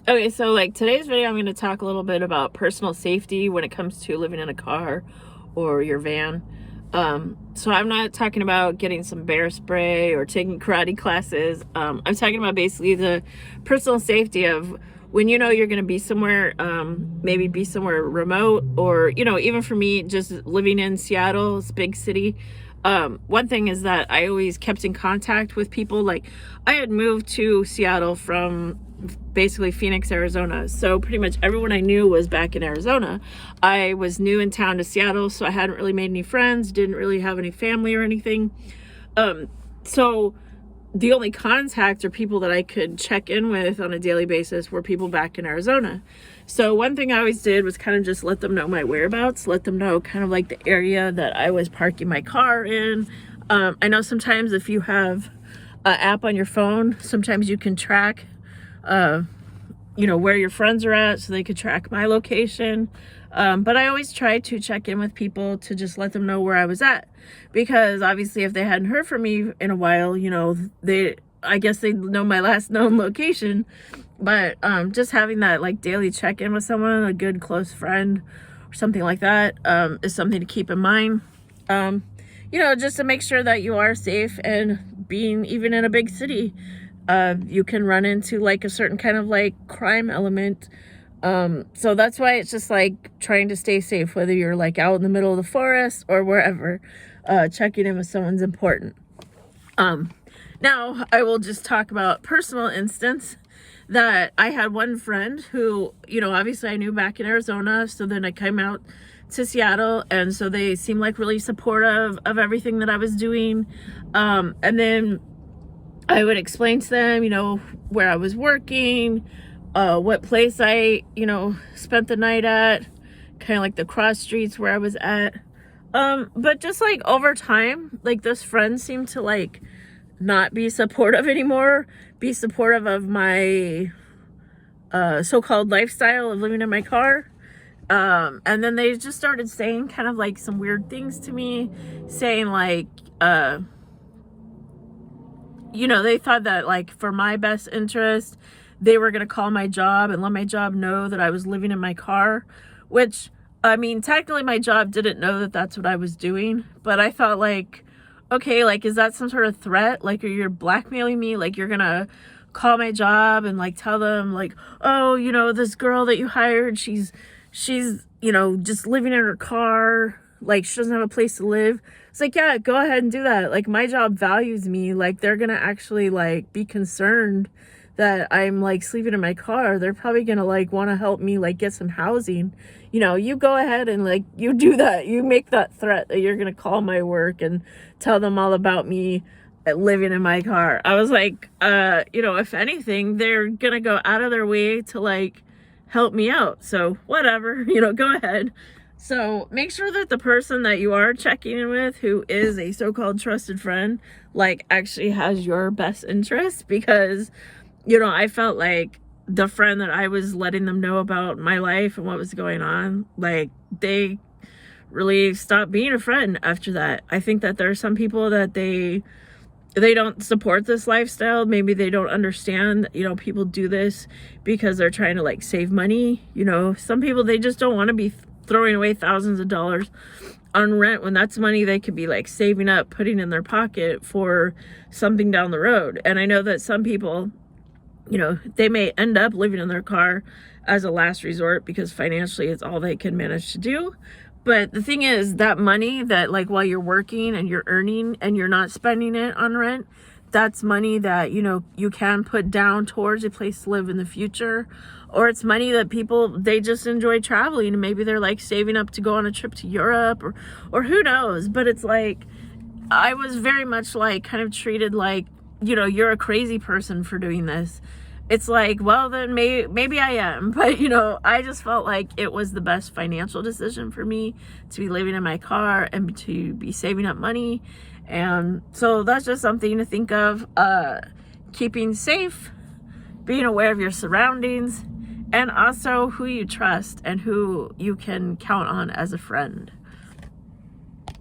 Okay, so like today's video, I'm going to talk a little bit about personal safety when it comes to living in a car or your van. So I'm not talking about getting some bear spray or taking karate classes. I'm talking about basically the personal safety of when you know you're going to be somewhere, maybe be somewhere remote, or, you know, even for me, just living in Seattle, it's a big city. One thing is that I always kept in contact with people. Like, I had moved to Seattle from basically Phoenix, Arizona. So pretty much everyone I knew was back in Arizona. I was new in town to Seattle, so I hadn't really made any friends, didn't really have any family or anything. So the only contact or people that I could check in with on a daily basis were people back in Arizona. So one thing I always did was kind of just let them know my whereabouts, let them know kind of like the area that I was parking my car in. I know sometimes if you have an app on your phone, sometimes you can track you know, where your friends are at, so they could track my location. But I always try to check in with people to just let them know where I was at, because obviously if they hadn't heard from me in a while, you know, I guess they'd know my last known location. But just having that like daily check-in with someone, a good close friend or something like that, is something to keep in mind. You know, just to make sure that you are safe. And being even in a big city, you can run into like a certain kind of like crime element. So that's why it's just like trying to stay safe, whether you're like out in the middle of the forest or wherever. Checking in with someone's important. Now I will just talk about personal instance that I had one friend who, you know, obviously I knew back in Arizona. So then I came out to Seattle, and so they seemed like really supportive of everything that I was doing. And then I would explain to them, you know, where I was working, what place I, you know, spent the night at, kind of like the cross streets where I was at. But just like over time, like this friend seemed to like not be supportive anymore, be supportive of my so-called lifestyle of living in my car. And then they just started saying kind of like some weird things to me, saying like, you know, they thought that like for my best interest, they were going to call my job and let my job know that I was living in my car, which, I mean, technically my job didn't know that that's what I was doing. But I thought like, okay, like, is that some sort of threat? Like, are you blackmailing me? Like, you're going to call my job and like tell them like, oh, you know, this girl that you hired, she's, you know, just living in her car. Like, she doesn't have a place to live. It's like, yeah, go ahead and do that. Like, my job values me. Like, they're gonna actually like be concerned that I'm like sleeping in my car. They're probably gonna like want to help me like get some housing. You know, you go ahead and like you do that. You make that threat that you're gonna call my work and tell them all about me living in my car. I was like, you know, if anything, they're gonna go out of their way to like help me out. So whatever, you know, go ahead. So make sure that the person that you are checking in with, who is a so-called trusted friend, like actually has your best interest. Because, you know, I felt like the friend that I was letting them know about my life and what was going on, like they really stopped being a friend after that. I think that there are some people that they don't support this lifestyle. Maybe they don't understand that, you know, people do this because they're trying to like save money. You know, some people, they just don't want to be throwing away thousands of dollars on rent when that's money they could be like saving up, putting in their pocket for something down the road. And I know that some people, you know, they may end up living in their car as a last resort because financially it's all they can manage to do. But the thing is, that money that like while you're working and you're earning and you're not spending it on rent, that's money that, you know, you can put down towards a place to live in the future. Or it's money that people, they just enjoy traveling, and maybe they're like saving up to go on a trip to Europe, or who knows. But it's like, I was very much like kind of treated like, you know, you're a crazy person for doing this. It's like, well, then maybe I am. But, you know, I just felt like it was the best financial decision for me to be living in my car and to be saving up money. And so that's just something to think of. Keeping safe, being aware of your surroundings, and also who you trust and who you can count on as a friend.